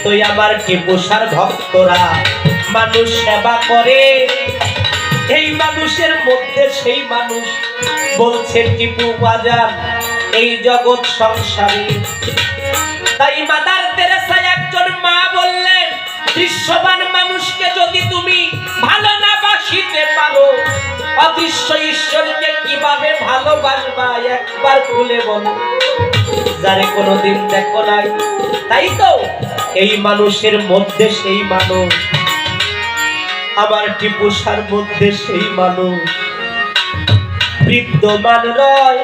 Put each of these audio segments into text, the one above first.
তো আমার টিপুসার ভক্তরা মানুষ সেবা করে, এই মানুষের মধ্যে সেই মানুষ বলছে টিপু বাজান এই জগৎ সংসারী। তাই মাদার তেরেসা একজন মা বললেন, দৃশ্যমান মানুষকে যদি তুমি ভালো না বাসিতে পারো, অদৃশ্য ঈশ্বরকে কিভাবে ভালোবাসবা একবার খুলে বলো। যারে কোনোদিন দেখো নাই, তাই তো এই মানুষের মধ্যে সেই মানুষ, আমার টিপুসার মধ্যে সেই মানুষ বিদ্যমান রয়।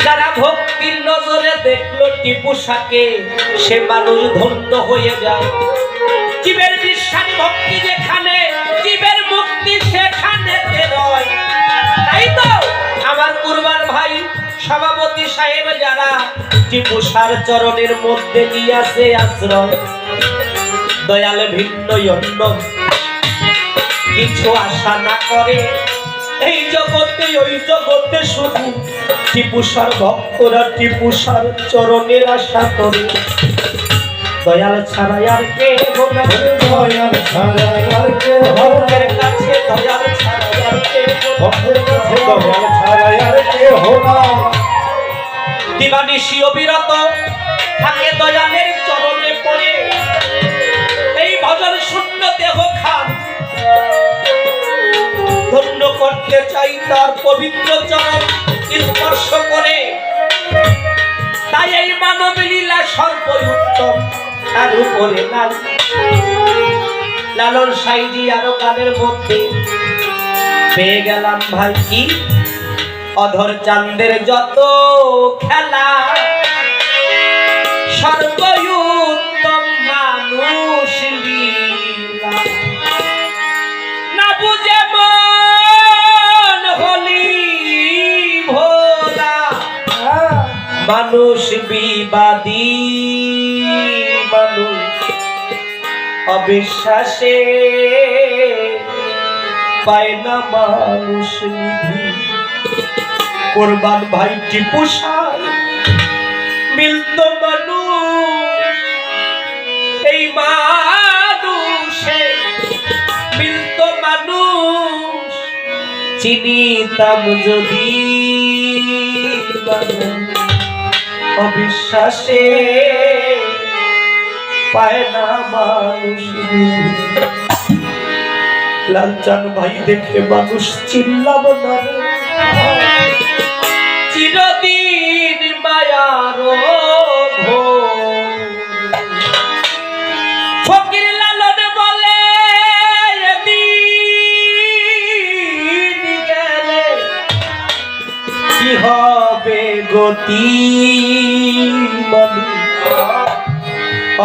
যারা ভক্তির নজরে দেখলো টিপুসাকে, সে মানুষ ধন্য হয়ে যায়। জীবের বিশ্বাস ভক্তি যেখানে, জীবের মুক্তি সেখানে রয়। তাই তো আমার কুরবান ভাই সভাপতি সাহেব যারা টিপুসার চরণের মধ্যে নিয়েছে আশ্রয়, দয়াল ভিন্ন অন্য কিছু আশা না করে, এই জগতে ওই জগতে শুধু টিপুসার ভক্তরা টিপুসার চরণের আশা করে। দয়াল ছাড়া আর কে হবে, দয়াল ছাড়া আর কে ভক্তের কাছে, দয়াল ছাড়া আর কে ভক্তের কাছে, দয়াল ছাড়া আর কে হবে। দিবানিশি অবিরত থাকে দয়ালের চরণে পড়ে, এই ভজন শূন্য দেহ খান ধন্য করতে চাই তার পবিত্র চরণ স্পর্শ করে। তাই এই মানব লীলা সর্বই উত্তম, তার উপরে লালন সাইজি আরো গানের মধ্যে পেয়ে গেলাম ভাই কি অধর চাঁদের যত খেলা, সর্বই উত্তম মানুষ লীলা। না বুঝে মন হলি ভোলা, মানুষ বিবাদী, মানুষ অবিশ্বাসে পায় না মানুষ নিধি। কুরবান ভাই টিপুসার মিলত মানুষ, এই মানুষে মিলত মানুষ চিনিতাম যদি, অবিশ্বাসে পায় না মানুষ। লালচান ভাই দেখে মানুষ চিনলাম না, চিরদিন মায়ার ফকির লালন বলে দিন গেলে কি হবে গতি,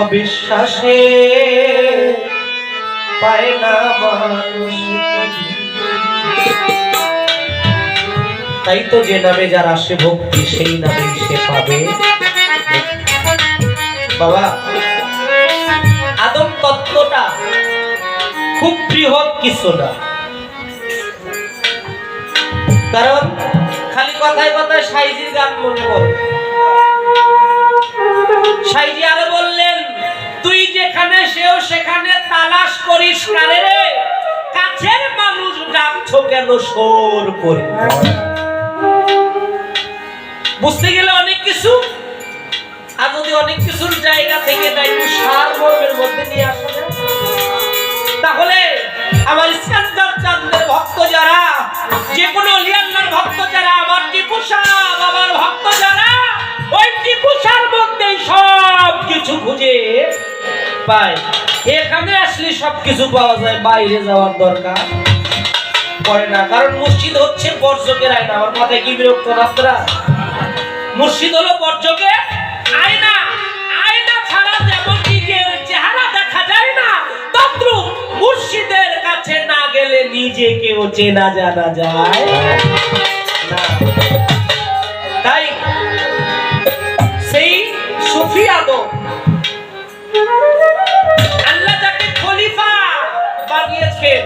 অবিশ্বাসে পায় না মানুষ। তাই তো যে নামে যার আসে ভক্তি, সেই নামেই সে পাবে। বাবা আদম তত্ত্বটা খুব বৃহৎ কিছু না, কারণ খালি কথায় কথায় সাইজির গান মনে পড়ে। সাইজি আরো বললেন, তুই যেখানে সেও সেখানে তালাশ করিস কারে রে, কাছের মানুষ ডাকছো কেন সোর করে। বুঝতে গেলে অনেক কিছু, আর যদি অনেক কিছুর জায়গা থেকে একটু সারমর্মের মধ্যে নিয়ে আসা যায়, তাহলে আমার ইস্কান্দার চাঁদের ভক্ত যারা, যে কোনো ওলি আল্লাহর ভক্ত যারা, আমার টিপুসা বাবার ভক্ত যারা, ওই টিপুসার মধ্যেই সব কিছু খুঁজে পায়। এখানে আসলে সবকিছু পাওয়া যায়, বাইরে যাওয়ার দরকার পড়ে না। কারণ মসজিদ হচ্ছে বর্জকের আয়না। আমার মাথায় কি বিরক্ত না আপনারা? মসজিদ হলো বর্জকের আয়না। আয়না ছাড়া যেমন নিজের চেহারা দেখা যায় না, তদ্রূপ মুর্শিদের কাছে না গেলে নিজেকেও চেনা জানা যায় না। তাই সেই সুফি আদম, আল্লাহ যাকে খলিফা বানিয়েছেন,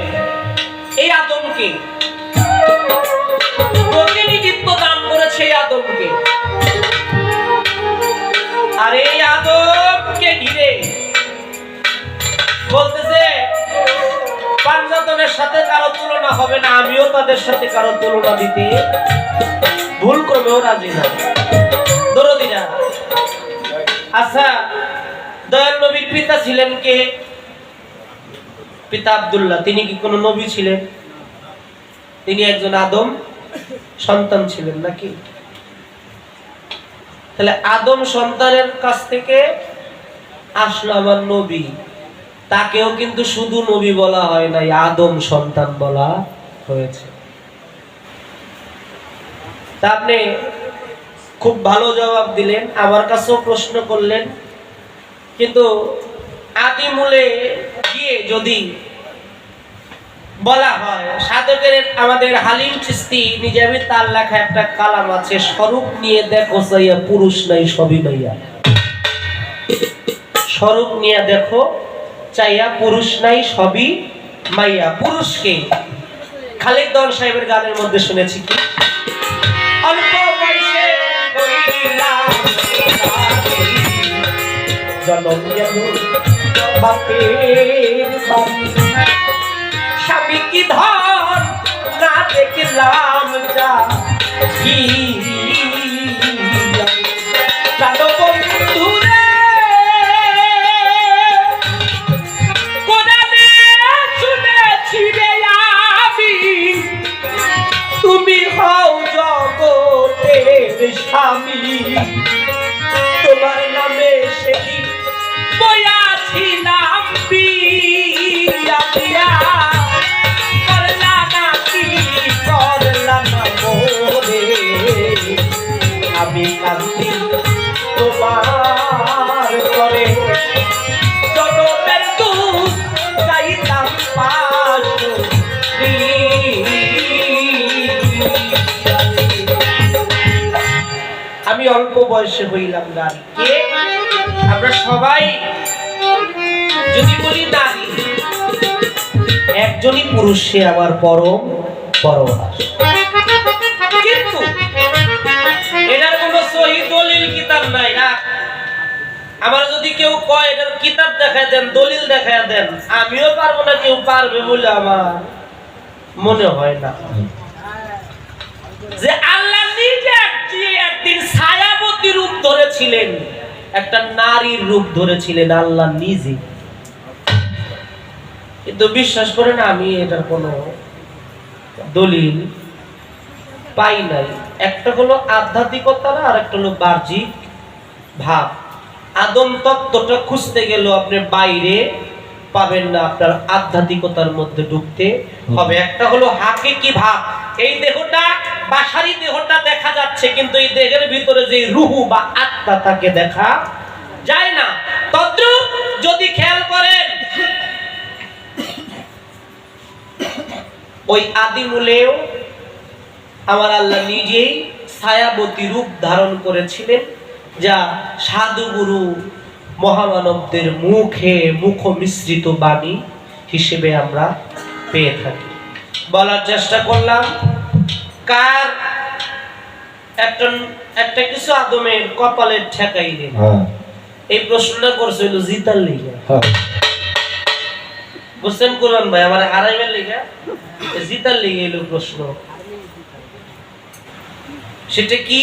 এই আদমকে প্রতিনিধিত্ব দান করেছে এই আদমকে। আর এই আদমকে ঘিরে আপনাদের সাথে কারো তুলনা দিতে ভুল করবেও রাজি না। দরদিরা, আচ্ছা, দয়াল নবীর পিতা ছিলেন কে? পিতা আব্দুল্লাহ। তিনি কি কোনো নবী ছিলেন? তিনি একজন আদম সন্তান ছিলেন নাকি? তাহলে আদম সন্তানের কাছ থেকে আসলো আমার নবী। তাকেও কিন্তু শুধু নবী বলা হয় নাই, আদম সন্তান বলা হয়েছে। তা আপনি খুব ভালো জবাব দিলেন, আমার কাছেও প্রশ্ন করলেন, কিন্তু আদি মূলে গিয়ে যদি বলা হয়, সাধকের আমাদের হালিম চিশতি নিজামী তার লেখা একটা কালাম আছে, স্বরূপ নিয়ে দেখো চাইয়া পুরুষ নাই সবই মাইয়া। স্বরূপ নিয়ে দেখো চাইয়া পুরুষ নাই সবই মাইয়া। পুরুষকে খালেক দন সাহেবের গানের মধ্যে শুনেছি কি, অল্প বয়সে জন্ম গেল বাপের বাড়ি, স্বামী কি ধন না দেখলাম যা কি জানো বন্ধুরে, কোরআনে শুনেছি রে আমি, তুমি হও জগতের স্বামী, তোমার নামে সেদিন বয়াছিলাম বিয়া বিয়া, করলা না কি করলা না মোরে, আমি কান্দি তোমার করে, জনমের দুধ গাইতাম পাশ। আমি অল্প বয়সে হইলাম নারী। কে? আমরা সবাই যদি বলি নারী, একজনই পুরুষ, সে আমার পরম পরমাস। কিন্তু এটার কোনো সহি দলিল কিতাব নাই না। আমার যদি কেউ কয় এটার কিতাব দেখায় দেন, দলিল দেখায় দেন, আমিও পারবো না, কেউ পারবে বলে আমার মনে হয় না। যে আল্লাহ নিজে একদিন ছায়াবতী রূপ ধরেছিলেন, একটা নারীর রূপ ধরেছিলেন আল্লাহ নিজে। কিন্তু বিশ্বাস করেন আমি এটার কোনো দলিল পাই নাই। একটা হলো আধ্যাত্মিকতা, আর একটা হলো বাহ্যিক ভাব। আদম তত্ত্বটা খুঁজতে গেল আপনি বাইরে পাবেন না, আপনার আধ্যাত্মিকতার মধ্যে ঢুকতে হবে। একটা হলো হাকিকি ভাব, এই দেহটা বাসারি দেহটা দেখা যাচ্ছে, কিন্তু এই দেহের ভিতরে যে রুহু বা আত্মা তাকে দেখা যায় না। তদ্রূপ যদি খেয়াল করেন, ওই আদিমূলেও আমার আল্লাহ নিজেই ছায়াবতী রূপ ধারণ করেছিলেন, যা সাধুগুরু মহামানবদের মুখে মুখ মিশ্রিত বাণী হিসেবে আমরা পেয়ে থাকি। বলার চেষ্টা করলাম, কার একটা কিছু আদমের কপালের ঠেকাই দিন, এই প্রশ্নটা করছিল জিতার লিগে। বুঝছেন কোরআন ভাই, আমার হারাইবার লিগে, জিতার লিগে এলো প্রশ্ন। সেটা কি?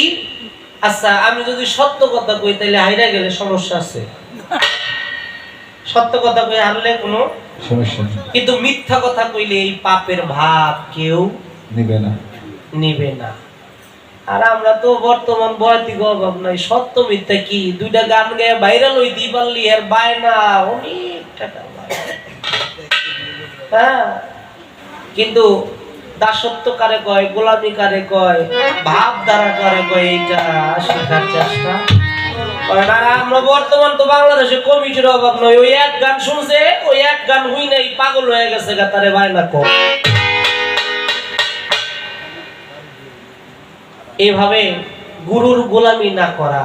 আচ্ছা, আমি যদি সত্য কথা কই তাহলে হাইরা গেলে সমস্যা আছে, সত্য কথা কই হারলে কোনো সমস্যা নেই, কিন্তু মিথ্যা কথা কইলে এই পাপের ভাব কেউ নিবে না। আর আমরা তো বর্তমান বয়তিক অভাব নাই, সত্য মিথ্যা কি দুইটা গান গায়ে ভাইরাল হই দি পারলি আর বায়না অনেক টাকা। হ্যাঁ, কিন্তু দাসত্ব কারে কয়, গোলামি কারে কয়, ভাব দ্বারা কারে কয়, এইটা শেখার চেষ্টা করেন। আর আমরা বর্তমান তো বাংলাদেশে কমিটির অভাব নয়, ওই এক গান শুনছে, ওই এক গান হই নাই পাগল হয়ে গেছে গা, তারে বায়না কর। এইভাবে গুরুর গোলামি না করা,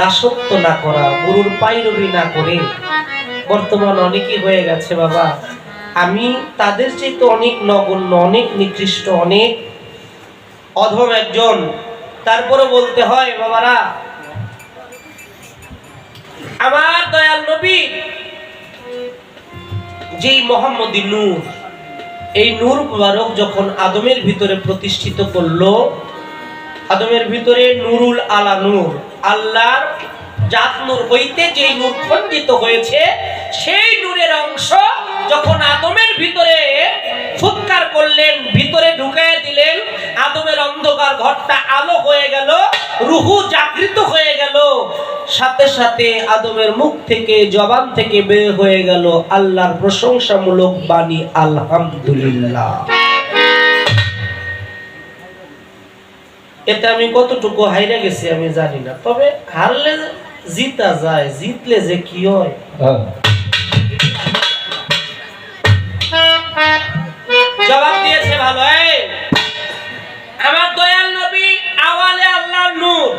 দাসত্ব না করা, গুরুর পাইরবি না করে বর্তমান অনেকই হয়ে গেছে বাবা। আমি তাদের চাইতে অনেক নগণ্য, অনেক নিকৃষ্ট, অনেক অধম একজন। তারপরে বলতে হয় বাবারা, আমার দয়াল নবী যেই মোহাম্মদী নূর, এই নূর মুবারক যখন আদমের ভিতরে প্রতিষ্ঠিত করলো, আদমের ভিতরে নুরুল আলা নূর, আল্লাহর জাত নূর হইতে যে নূর খণ্ডিত হয়েছে, সেই নূরের অংশ যখন আদমের ভিতরে ফুৎকার করলেন, ভিতরে ঢুকাইয়া দিলেন, আদমের অন্ধকার ঘরটা আলো হয়ে গেল, রূহ জাগৃত হয়ে গেল। সাথে সাথে আদমের মুখ থেকে, জবান থেকে বের হয়ে গেল আল্লাহর প্রশংসামূলক বাণী, আলহামদুলিল্লাহ। এতে আমি কতটুকু হাইরা গেছি আমি জানি না, তবে হারলে জিতা যায়, জিতলে যে কি হয়। জবাব দিয়েছে ভালো। আমার দয়াল নবী আওয়ালে আল্লাহর নূর,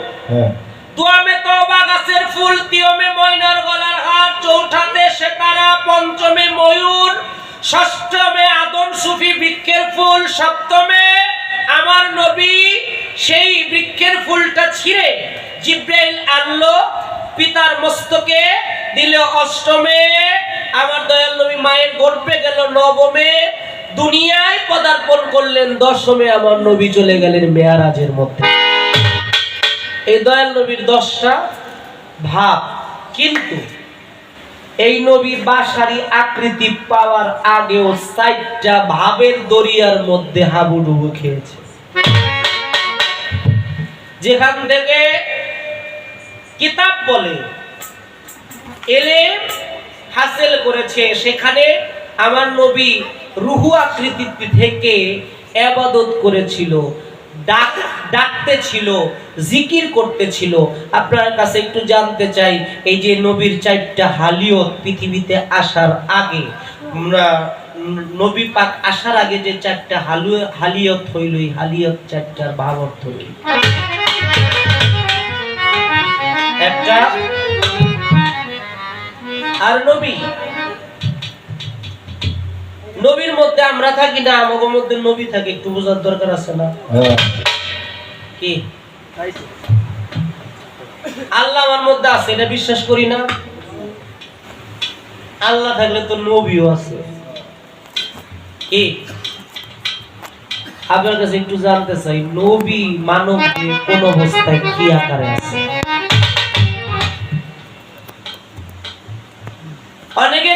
দুয়ামে তওবা গাছের ফুল, তিয়মে ময়নার গলার হার, চৌঠাতে সেতারা, পঞ্চমে ময়ূর, ষষ্ঠমে আদম সুফি বৃক্ষের ফুল, সপ্তমে আমার নবী সেই বৃক্ষের ফুলটা ছিঁড়ে জিব্রাইল আনলো, পিতার মস্তকে দিল, অষ্টমে আমার দয়াল নবী মায়ের গর্ভে গেল, নবমে দুনিয়ায় পদার্পণ করলেন, দশমে আমার নবী চলে গেলেন মেয়ারাজের মধ্যে। এই দয়াল নবীর 10টা ভাব, কিন্তু এই নবী বাসারি আকৃতি পাওয়ার আগেও 4টা ভাবের দরিয়ার মধ্যে হাবুডুবু খেয়েছে। যেখান থেকে কিতাব বলে এলেম হাসিল করেছে, সেখানে আমার নবী রুহু আকৃতি থেকে ইবাদত করেছিল, ডাকতে ছিল, জিকির করতে ছিল। আপনার কাছে একটু জানতে চাই, এই যে নবীর 4টা হালিয়ত পৃথিবীতে আসার আগে, নবী পাক আসার আগে যে 4টা হালিয়ত হইল, এই হালিয়ত 4টার ভাব অর্থ কি? একটা আর নবীর মধ্যে আমরা থাকি না, আমাদের মধ্যে নবী থাকে, একটু বোঝার দরকার আছে না? কি আল্লাহ আমার মধ্যে আছে এটা বিশ্বাস করি না? আল্লাহ থাকলে তো নবীও আছে। কি আপনার কাছে একটু জানতে চাই, নবী মানব কোন অবস্থায় কি আকারে আছে? অনেকে